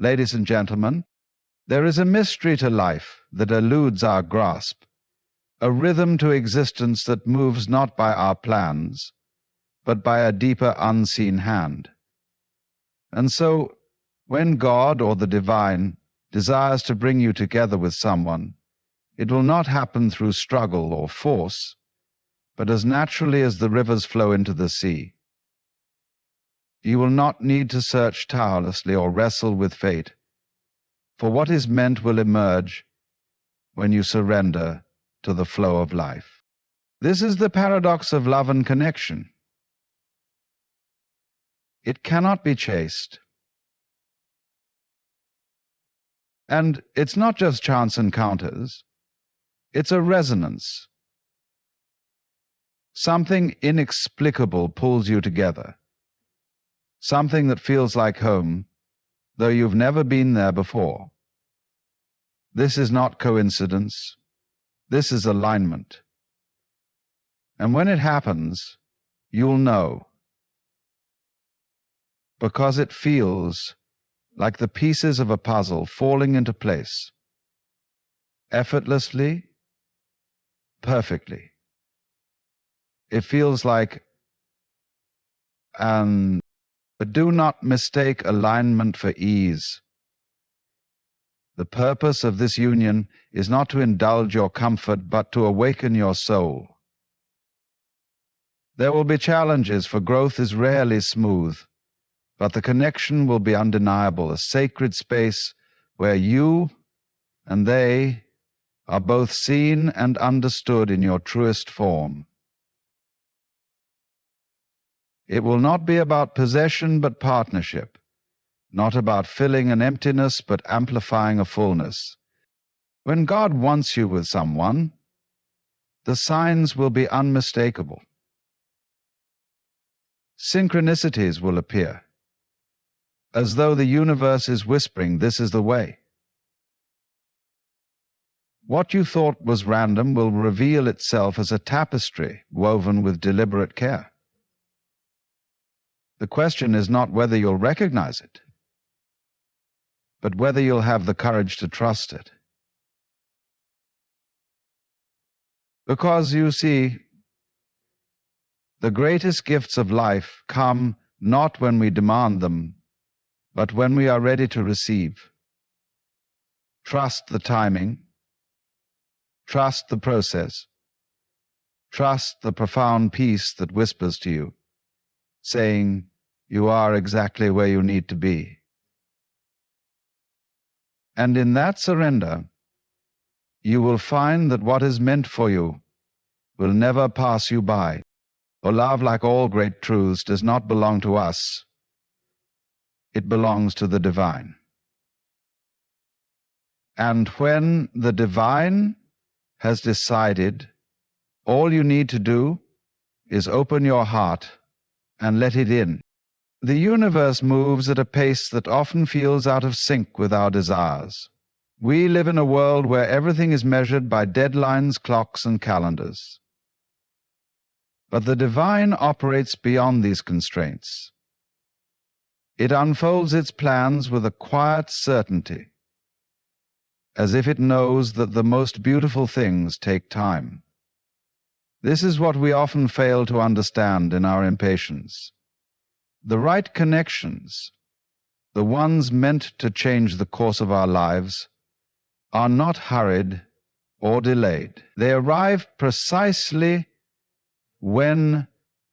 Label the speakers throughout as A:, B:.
A: Ladies and gentlemen, there is a mystery to life that eludes our grasp, a rhythm to existence that moves not by our plans, but by a deeper unseen hand. And so, when God or the divine desires to bring you together with someone, it will not happen through struggle or force, but as naturally as the rivers flow into the sea. You will not need to search tirelessly or wrestle with fate, for what is meant will emerge when you surrender to the flow of life. This is the paradox of love and connection. It cannot be chased. And it's not just chance encounters, it's a resonance. Something inexplicable pulls you together. Something that feels like home, though you've never been there before. This is not coincidence. This is alignment. And when it happens, you'll know. Because it feels like the pieces of a puzzle falling into place. Effortlessly, perfectly. It feels like but do not mistake alignment for ease. The purpose of this union is not to indulge your comfort, but to awaken your soul. There will be challenges, for growth is rarely smooth, but the connection will be undeniable, a sacred space where you and they are both seen and understood in your truest form. It will not be about possession but partnership, not about filling an emptiness but amplifying a fullness. When God wants you with someone, the signs will be unmistakable. Synchronicities will appear, as though the universe is whispering, "This is the way." What you thought was random will reveal itself as a tapestry woven with deliberate care. The question is not whether you'll recognize it, but whether you'll have the courage to trust it. Because, you see, the greatest gifts of life come not when we demand them, but when we are ready to receive. Trust the timing. Trust the process. Trust the profound peace that whispers to you, saying, "You are exactly where you need to be." And in that surrender, you will find that what is meant for you will never pass you by. For love, like all great truths, does not belong to us. It belongs to the divine. And when the divine has decided, all you need to do is open your heart and let it in. The universe moves at a pace that often feels out of sync with our desires. We live in a world where everything is measured by deadlines, clocks, and calendars. But the divine operates beyond these constraints. It unfolds its plans with a quiet certainty, as if it knows that the most beautiful things take time. This is what we often fail to understand in our impatience. The right connections, the ones meant to change the course of our lives, are not hurried or delayed. They arrive precisely when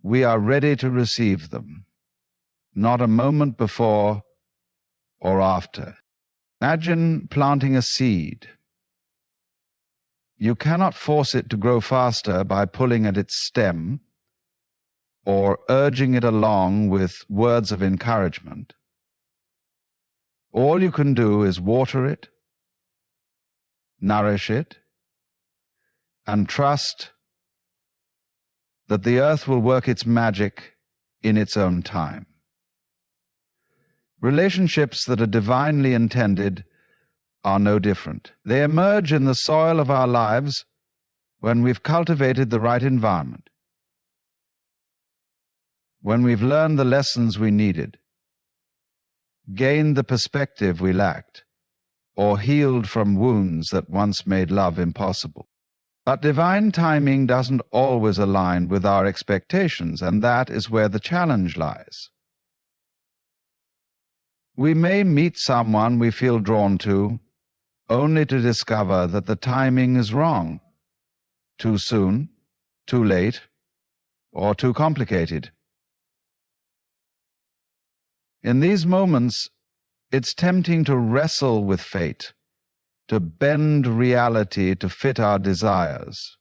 A: we are ready to receive them, not a moment before or after. Imagine planting a seed. You cannot force it to grow faster by pulling at its stem or urging it along with words of encouragement. All you can do is water it, nourish it, and trust that the earth will work its magic in its own time. Relationships that are divinely intended are no different. They emerge in the soil of our lives when we've cultivated the right environment, when we've learned the lessons we needed, gained the perspective we lacked, or healed from wounds that once made love impossible. But divine timing doesn't always align with our expectations, and that is where the challenge lies. We may meet someone we feel drawn to, only to discover that the timing is wrong, too soon, too late, or too complicated. In these moments, it's tempting to wrestle with fate, to bend reality to fit our desires.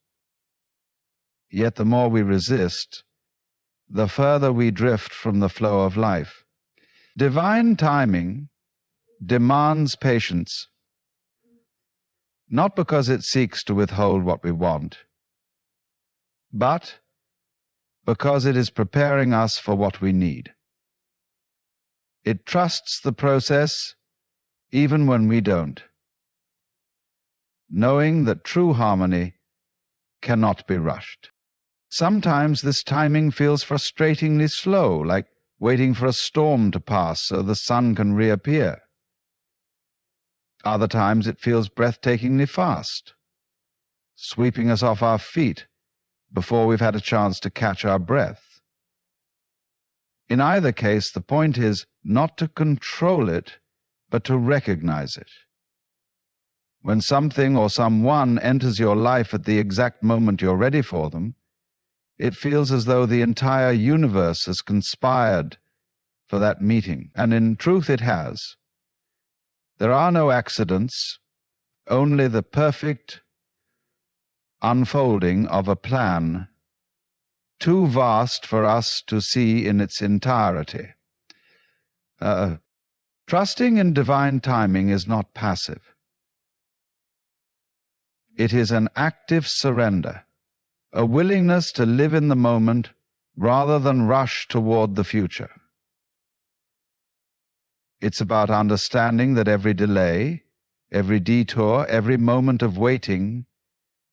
A: Yet the more we resist, the further we drift from the flow of life. Divine timing demands patience, not because it seeks to withhold what we want, but because it is preparing us for what we need. It trusts the process even when we don't, knowing that true harmony cannot be rushed. Sometimes this timing feels frustratingly slow, like waiting for a storm to pass so the sun can reappear. Other times it feels breathtakingly fast, sweeping us off our feet before we've had a chance to catch our breath. In either case, the point is not to control it, but to recognize it. When something or someone enters your life at the exact moment you're ready for them, it feels as though the entire universe has conspired for that meeting, and in truth it has. There are no accidents, only the perfect unfolding of a plan too vast for us to see in its entirety. Trusting in divine timing is not passive. It is an active surrender, a willingness to live in the moment rather than rush toward the future. It's about understanding that every delay, every detour, every moment of waiting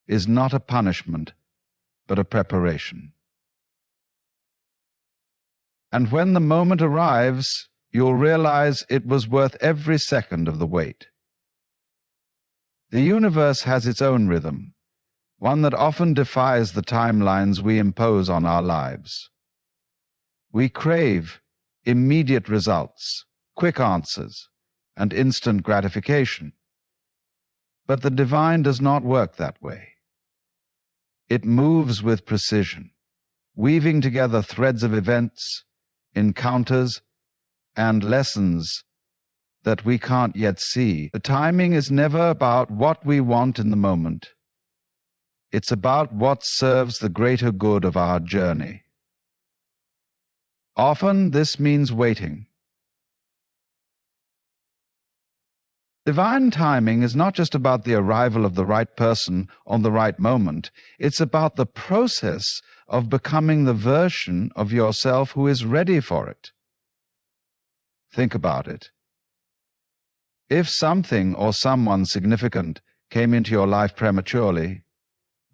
A: is not a punishment, but a preparation. And when the moment arrives, you'll realize it was worth every second of the wait. The universe has its own rhythm, one that often defies the timelines we impose on our lives. We crave immediate results, quick answers, and instant gratification. But the divine does not work that way. It moves with precision, weaving together threads of events, encounters, and lessons that we can't yet see. The timing is never about what we want in the moment. It's about what serves the greater good of our journey. Often this means waiting. Divine timing is not just about the arrival of the right person on the right moment. It's about the process of becoming the version of yourself who is ready for it. Think about it. If something or someone significant came into your life prematurely,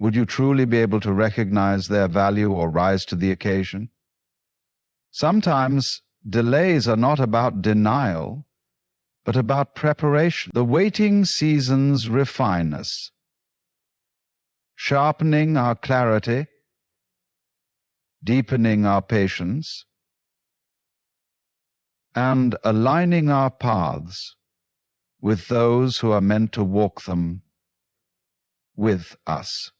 A: would you truly be able to recognize their value or rise to the occasion? Sometimes delays are not about denial, but about preparation. The waiting seasons refine us, sharpening our clarity, deepening our patience, and aligning our paths with those who are meant to walk them with us.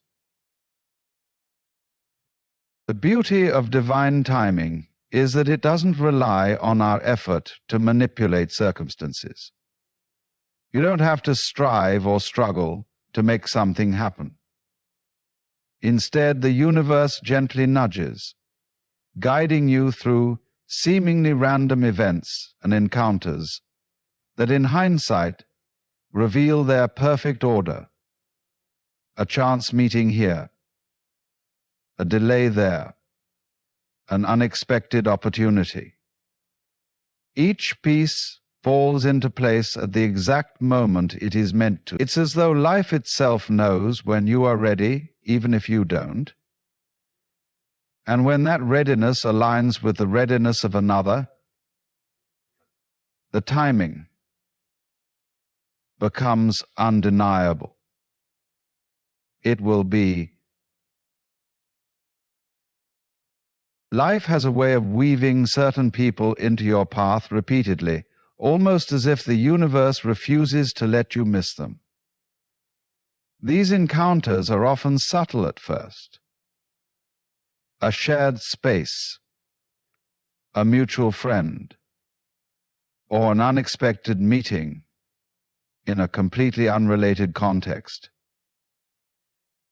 A: The beauty of divine timing is that it doesn't rely on our effort to manipulate circumstances. You don't have to strive or struggle to make something happen. Instead, the universe gently nudges, guiding you through seemingly random events and encounters that in hindsight reveal their perfect order. A chance meeting here, a delay there, an unexpected opportunity. Each piece falls into place at the exact moment it is meant to. It's as though life itself knows when you are ready, even if you don't. And when that readiness aligns with the readiness of another, The timing becomes undeniable. It will be. Life has a way of weaving certain people into your path repeatedly, almost as if the universe refuses to let you miss them. These encounters are often subtle at first. A shared space, a mutual friend, or an unexpected meeting in a completely unrelated context.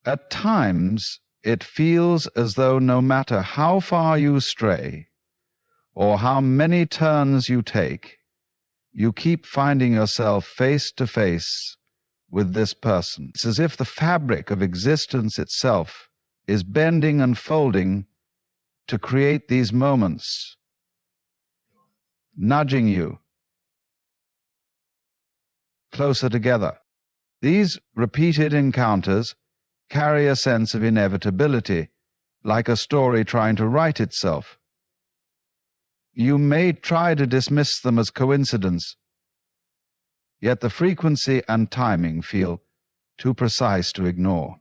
A: At times, it feels as though no matter how far you stray or how many turns you take, you keep finding yourself face to face with this person. It's as if the fabric of existence itself is bending and folding to create these moments, nudging you closer together. These repeated encounters carry a sense of inevitability, like a story trying to write itself. You may try to dismiss them as coincidence, yet the frequency and timing feel too precise to ignore.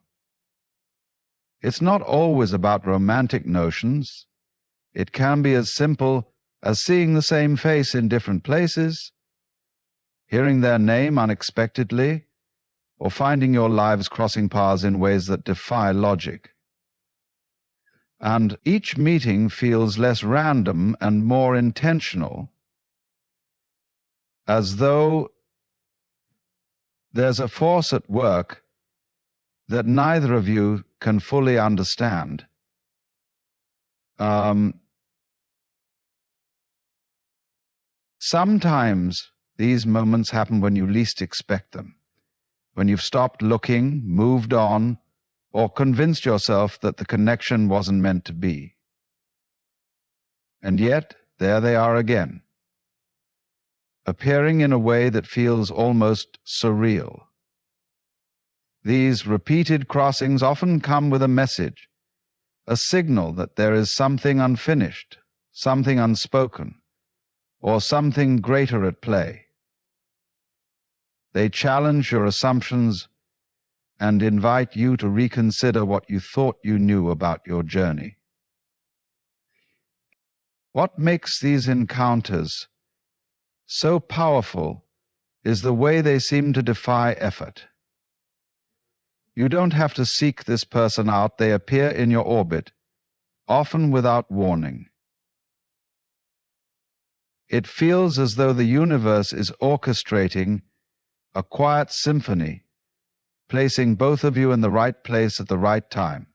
A: It's not always about romantic notions. It can be as simple as seeing the same face in different places, hearing their name unexpectedly, or finding your lives crossing paths in ways that defy logic. And each meeting feels less random and more intentional, as though there's a force at work that neither of you can fully understand. Sometimes these moments happen when you least expect them, when you've stopped looking, moved on, or convinced yourself that the connection wasn't meant to be. And yet, there they are again, appearing in a way that feels almost surreal. These repeated crossings often come with a message, a signal that there is something unfinished, something unspoken, or something greater at play. They challenge your assumptions and invite you to reconsider what you thought you knew about your journey. What makes these encounters so powerful is the way they seem to defy effort. You don't have to seek this person out. They appear in your orbit, often without warning. It feels as though the universe is orchestrating a quiet symphony, placing both of you in the right place at the right time,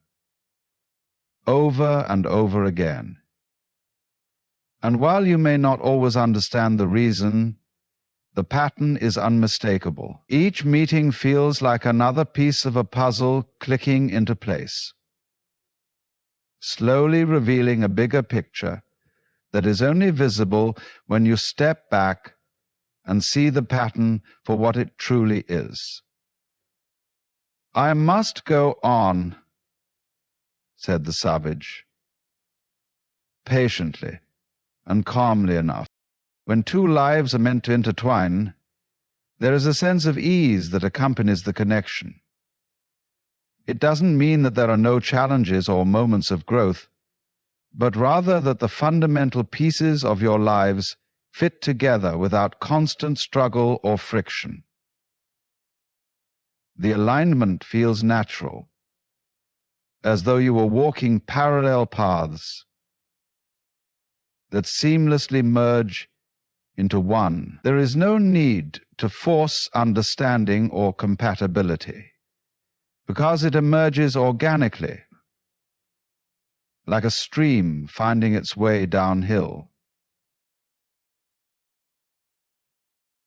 A: over and over again. And while you may not always understand the reason, the pattern is unmistakable. Each meeting feels like another piece of a puzzle clicking into place, slowly revealing a bigger picture that is only visible when you step back and see the pattern for what it truly is. "I must go on," said the savage, patiently and calmly enough. When two lives are meant to intertwine, there is a sense of ease that accompanies the connection. It doesn't mean that there are no challenges or moments of growth, but rather that the fundamental pieces of your lives fit together without constant struggle or friction. The alignment feels natural, as though you were walking parallel paths that seamlessly merge into one. There is no need to force understanding or compatibility, because it emerges organically, like a stream finding its way downhill.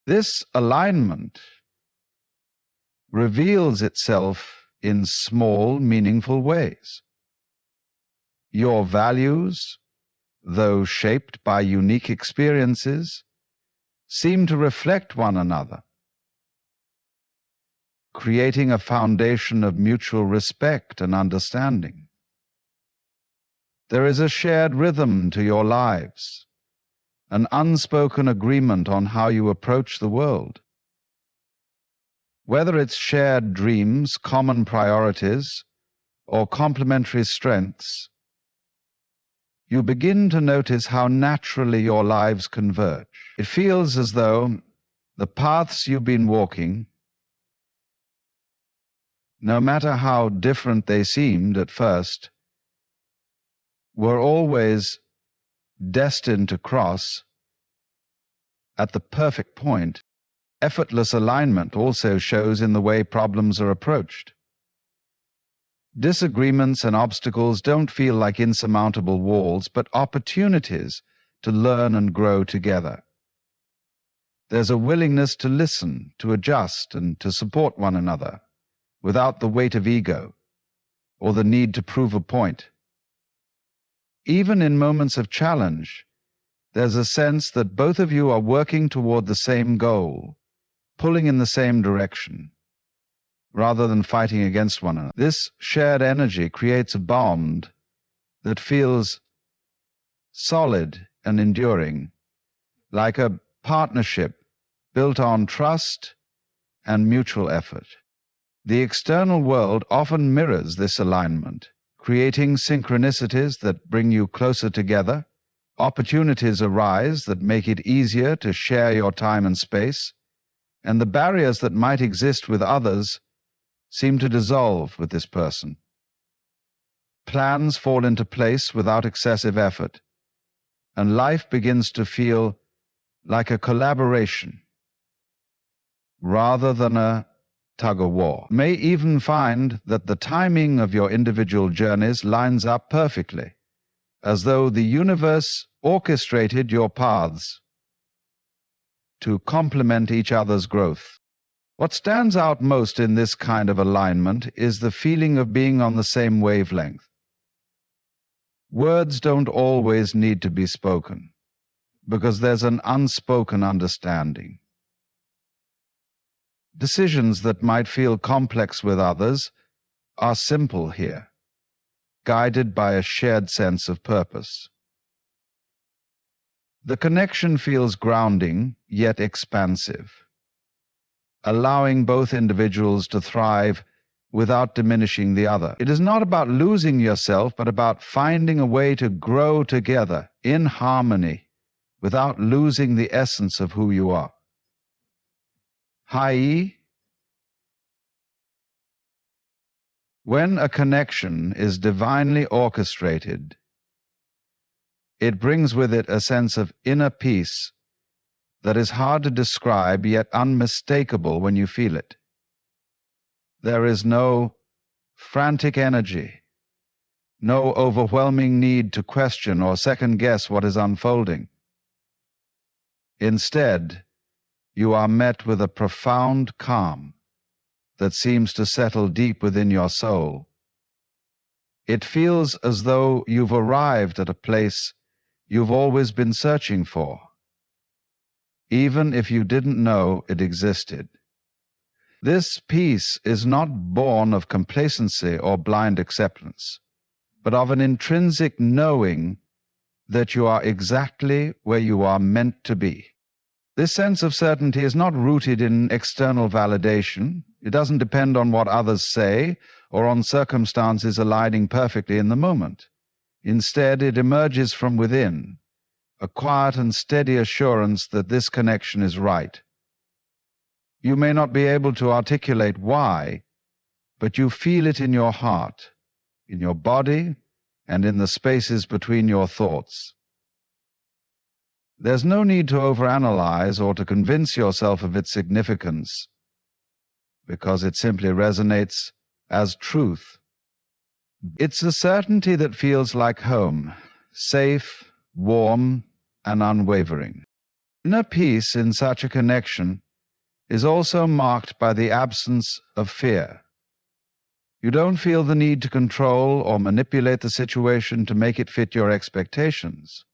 A: This alignment reveals itself in small, meaningful ways. Your values, though shaped by unique experiences, seem to reflect one another, creating a foundation of mutual respect and understanding. There is a shared rhythm to your lives, an unspoken agreement on how you approach the world. Whether it's shared dreams, common priorities, or complementary strengths, you begin to notice how naturally your lives converge. It feels as though the paths you've been walking, no matter how different they seemed at first, were always destined to cross at the perfect point. Effortless alignment also shows in the way problems are approached. Disagreements and obstacles don't feel like insurmountable walls, but opportunities to learn and grow together. There's a willingness to listen, to adjust, and to support one another without the weight of ego or the need to prove a point. Even in moments of challenge, there's a sense that both of you are working toward the same goal, pulling in the same direction, rather than fighting against one another. This shared energy creates a bond that feels solid and enduring, like a partnership built on trust and mutual effort. The external world often mirrors this alignment, creating synchronicities that bring you closer together. Opportunities arise that make it easier to share your time and space, and the barriers that might exist with others seem to dissolve with this person. Plans fall into place without excessive effort, and life begins to feel like a collaboration rather than a tug-of-war. You may even find that the timing of your individual journeys lines up perfectly, as though the universe orchestrated your paths to complement each other's growth. What stands out most in this kind of alignment is the feeling of being on the same wavelength. Words don't always need to be spoken, because there's an unspoken understanding. Decisions that might feel complex with others are simple here, guided by a shared sense of purpose. The connection feels grounding, yet expansive, allowing both individuals to thrive without diminishing the other. It is not about losing yourself, but about finding a way to grow together in harmony without losing the essence of who you are. Hai. When a connection is divinely orchestrated, it brings with it a sense of inner peace that is hard to describe, yet unmistakable when you feel it. There is no frantic energy, no overwhelming need to question or second-guess what is unfolding. Instead, you are met with a profound calm that seems to settle deep within your soul. It feels as though you've arrived at a place you've always been searching for, even if you didn't know it existed. This peace is not born of complacency or blind acceptance, but of an intrinsic knowing that you are exactly where you are meant to be. This sense of certainty is not rooted in external validation. It doesn't depend on what others say or on circumstances aligning perfectly in the moment. Instead, it emerges from within, a quiet and steady assurance that this connection is right. You may not be able to articulate why, but you feel it in your heart, in your body, and in the spaces between your thoughts. There's no need to overanalyze or to convince yourself of its significance, because it simply resonates as truth. It's a certainty that feels like home, safe, warm, and unwavering. Inner peace in such a connection is also marked by the absence of fear. You don't feel the need to control or manipulate the situation to make it fit your expectations.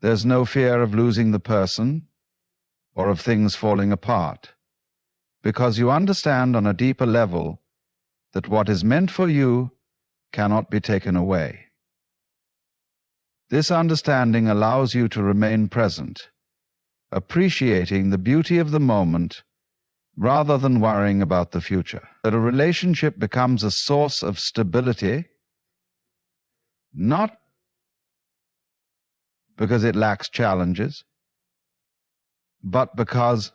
A: There's no fear of losing the person or of things falling apart, because you understand on a deeper level that what is meant for you cannot be taken away. This understanding allows you to remain present, appreciating the beauty of the moment rather than worrying about the future. That a relationship becomes a source of stability, not because it lacks challenges, but because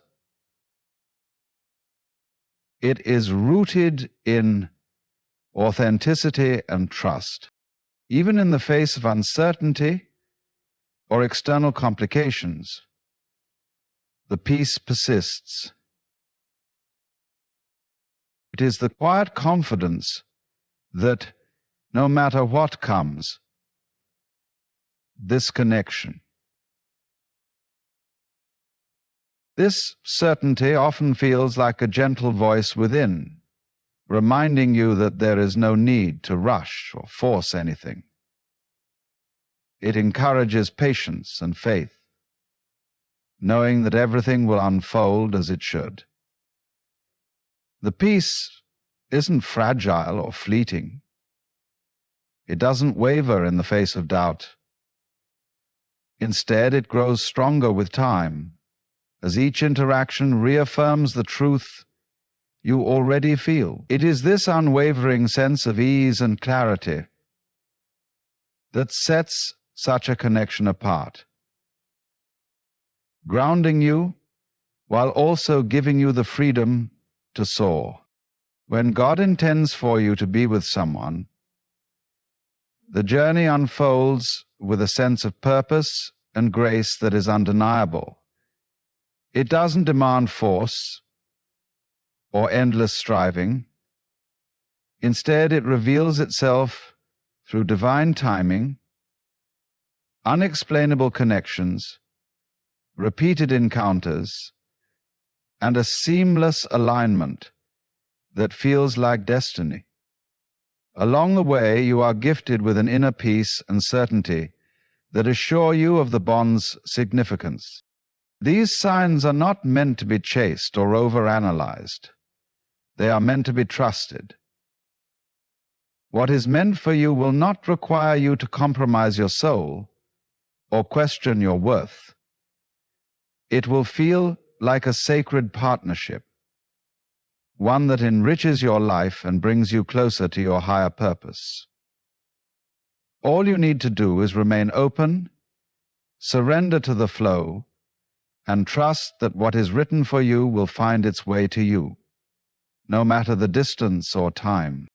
A: it is rooted in authenticity and trust. Even in the face of uncertainty or external complications, the peace persists. It is the quiet confidence that no matter what comes, this connection. This certainty often feels like a gentle voice within, reminding you that there is no need to rush or force anything. It encourages patience and faith, knowing that everything will unfold as it should. The peace isn't fragile or fleeting. It doesn't waver in the face of doubt. Instead, it grows stronger with time, as each interaction reaffirms the truth you already feel. It is this unwavering sense of ease and clarity that sets such a connection apart, grounding you while also giving you the freedom to soar. When God intends for you to be with someone, the journey unfolds with a sense of purpose and grace that is undeniable. It doesn't demand force or endless striving. Instead, it reveals itself through divine timing, unexplainable connections, repeated encounters, and a seamless alignment that feels like destiny. Along the way, you are gifted with an inner peace and certainty that assure you of the bond's significance. These signs are not meant to be chased or overanalyzed. They are meant to be trusted. What is meant for you will not require you to compromise your soul or question your worth. It will feel like a sacred partnership, one that enriches your life and brings you closer to your higher purpose. All you need to do is remain open, surrender to the flow, and trust that what is written for you will find its way to you, no matter the distance or time.